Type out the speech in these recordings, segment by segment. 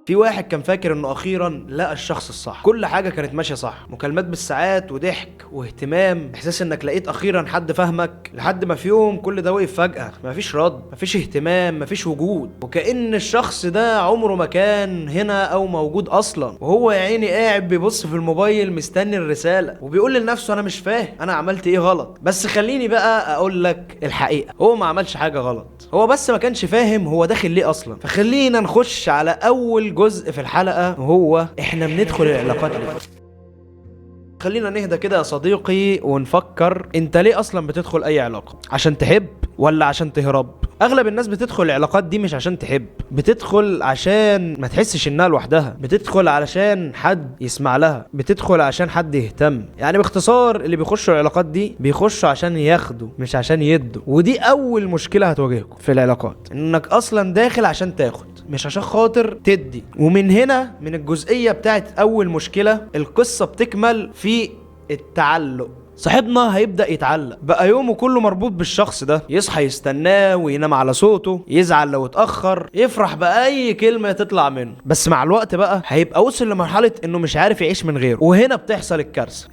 في واحد كان فاكر انه اخيرا لقى الشخص الصح، كل حاجه كانت ماشيه صح، مكالمات بالساعات وضحك واهتمام، احساس انك لقيت اخيرا حد فاهمك، لحد ما في يوم كل ده وقف فجاه، مفيش رد، مفيش اهتمام، مفيش وجود، وكأن الشخص ده عمره ما كان هنا او موجود اصلا، وهو يا عيني قاعد بيبص في الموبايل مستني الرساله وبيقول لنفسه انا مش فاهم انا عملت ايه غلط. بس خليني بقى اقول لك الحقيقه، هو ما عملش حاجه غلط، هو بس ما كانش فاهم هو داخل ليه اصلا. فخلينا نخش على اول جزء في الحلقه، وهو احنا بندخل العلاقات ليه. خلينا نهدى كده يا صديقي ونفكر، انت ليه اصلا بتدخل اي علاقه؟ عشان تحب ولا عشان تهرب؟ اغلب الناس بتدخل العلاقات دي مش عشان تحب، بتدخل عشان ما تحسش انها لوحدها، بتدخل علشان حد يسمع لها، بتدخل عشان حد يهتم. يعني باختصار اللي بيخشوا العلاقات دي بيخشوا عشان ياخدوا مش عشان يدوا، ودي اول مشكله هتواجهكم في العلاقات، انك اصلا داخل عشان تاخد مش عشان خاطر تدي. ومن هنا من الجزئيه بتاعت اول مشكله القصه بتكمل في التعلق. صاحبنا هيبدأ يتعلق، بقى يومه كله مربوط بالشخص ده، يصحى يستناه وينام على صوته، يزعل لو اتأخر، يفرح بأي كلمة تطلع منه. بس مع الوقت بقى هيبقى وصل لمرحلة انه مش عارف يعيش من غيره، وهنا بتحصل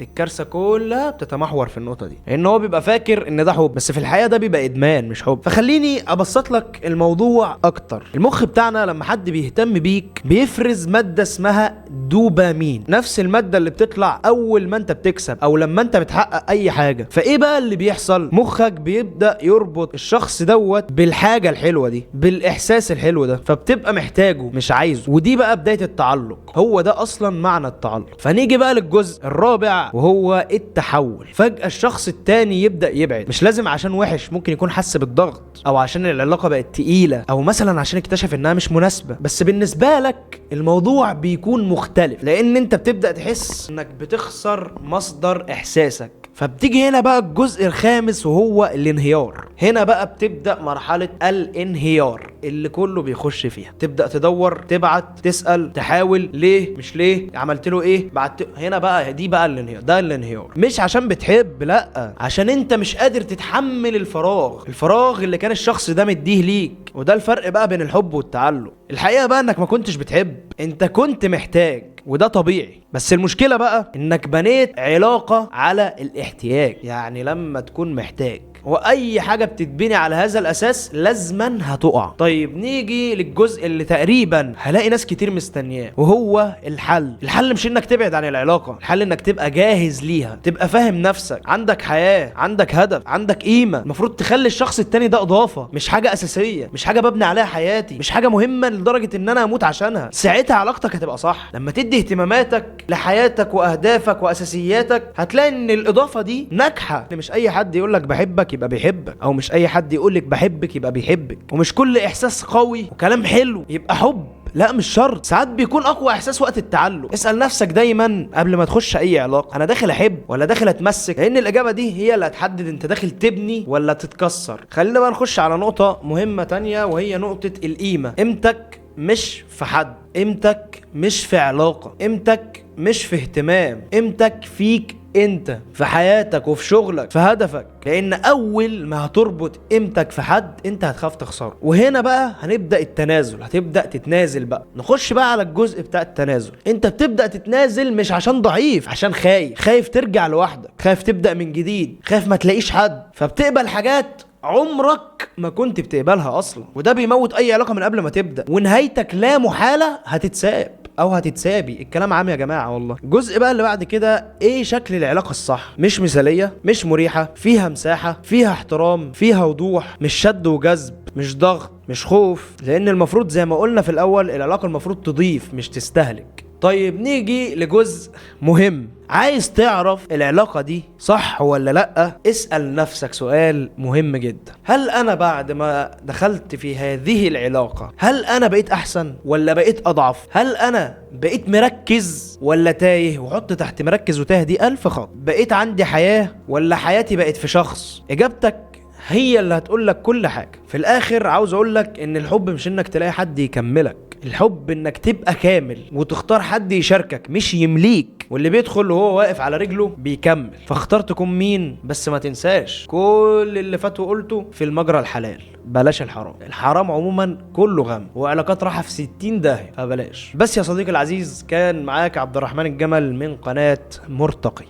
الكارثة كلها بتتمحور في النقطة دي، ان هو بيبقى فاكر ان ده حب، بس في الحقيقة ده بيبقى ادمان مش حب. فخليني ابسط لك الموضوع اكتر. المخ بتاعنا لما حد بيهتم بيك بيفرز مادة اسمها دوبامين، نفس المادة اللي بتطلع اول ما انت بتكسب او لما انت بتحقق اي حاجه. فايه بقى اللي بيحصل؟ مخك بيبدا يربط الشخص دوت بالحاجه الحلوه دي، بالاحساس الحلو ده، فبتبقى محتاجه مش عايزه، ودي بقى بدايه التعلق. هو ده اصلا معنى التعلق. فنيجي بقى للجزء الرابع وهو التحول. فجاه الشخص التاني يبدا يبعد، مش لازم عشان وحش، ممكن يكون حس بالضغط، او عشان العلاقه بقت تقيله، او مثلا عشان اكتشف انها مش مناسبه. بس بالنسبه لك الموضوع بيكون مختلف، لان انت بتبدا تحس انك بتخسر مصدر احساسك. فبتيجي هنا بقى الجزء الخامس وهو الانهيار. هنا بقى بتبدأ مرحلة الانهيار اللي كله بيخش فيها، تبدأ تدور، تبعت، تسأل، تحاول، ليه مش ليه، عملت له ايه، هنا بقى دي بقى الانهيار. ده الانهيار مش عشان بتحب، لا، عشان انت مش قادر تتحمل الفراغ اللي كان الشخص ده مديه ليك. وده الفرق بقى بين الحب والتعلق. الحقيقة بقى انك ما كنتش بتحب، انت كنت محتاج، وده طبيعي. بس المشكلة بقى انك بنيت علاقة على الاحتياج. يعني لما تكون محتاج، واي حاجة بتتبني على هذا الاساس لازما هتقع. طيب نيجي للجزء اللي تقريبا هلاقي ناس كتير مستنياه، وهو الحل مش انك تبعد عن العلاقة، الحل انك تبقى جاهز ليها، تبقى فاهم نفسك، عندك حياة، عندك هدف، عندك قيمة. المفروض تخلي الشخص التاني ده اضافة، مش حاجة اساسية، مش حاجة ببني عليها حياتي، مش حاجة مهمة لدرجة ان انا اموت عشانها. ساعتها علاقتك هتبقى صح. لما تدي اهتماماتك لحياتك واهدافك واساسياتك هتلاقي ان الاضافة دي ناجحة. مش اي حد يقولك بحبك يبقى بيحبك، او مش اي حد يقولك بحبك يبقى بيحبك، ومش كل احساس قوي وكلام حلو يبقى حب. لا مش شرط، ساعات بيكون اقوى احساس وقت التعلق. اسال نفسك دايما قبل ما تخش اي علاقه، انا داخل احب ولا داخل اتمسك؟ لان الاجابه دي هي اللي هتحدد انت داخل تبني ولا تتكسر. خلينا بقى نخش على نقطه مهمه تانية، وهي نقطه القيمه. قيمتك مش في حد، قيمتك مش في علاقه، قيمتك مش في اهتمام، قيمتك فيك انت، في حياتك وفي شغلك، في هدفك. لان اول ما هتربط قيمتك في حد انت هتخاف تخسره. وهنا بقى هنبدأ التنازل، هتبدأ تتنازل بقى. نخش بقى على الجزء بتاع التنازل. انت بتبدأ تتنازل مش عشان ضعيف، عشان خايف ترجع لوحدك، خايف تبدأ من جديد، خايف ما تلاقيش حد، فبتقبل حاجات عمرك ما كنت بتقبلها اصلا. وده بيموت اي علاقة من قبل ما تبدأ، ونهايتك لا محالة هتتساب او هتتسابي. الكلام عام يا جماعه والله. الجزء بقى اللي بعد كده، ايه شكل العلاقه الصح؟ مش مثاليه، مش مريحه، فيها مساحه، فيها احترام، فيها وضوح، مش شد وجذب، مش ضغط، مش خوف. لان المفروض زي ما قلنا في الاول العلاقه المفروض تضيف مش تستهلك. طيب نيجي لجزء مهم. عايز تعرف العلاقة دي صح ولا لأ؟ اسأل نفسك سؤال مهم جدا. هل أنا بعد ما دخلت في هذه العلاقة، هل أنا بقيت أحسن ولا بقيت أضعف؟ هل أنا بقيت مركز ولا تايه؟ وحط تحت مركز وتايه دي 1000 خط. بقيت عندي حياة ولا حياتي بقت في شخص؟ إجابتك هي اللي هتقولك كل حاجة. في الاخر عاوز اقولك ان الحب مش انك تلاقي حد يكملك، الحب انك تبقى كامل وتختار حد يشاركك مش يمليك، واللي بيدخل وهو واقف على رجله بيكمل. فاختار تكون مين، بس ما تنساش كل اللي فات وقلته في المجرى الحلال، بلاش الحرام. الحرام عموما كله غم وعلاقات راحة في 60 داهية، فبلاش. بس يا صديقي العزيز، كان معاك عبد الرحمن الجمل من قناة مرتقي.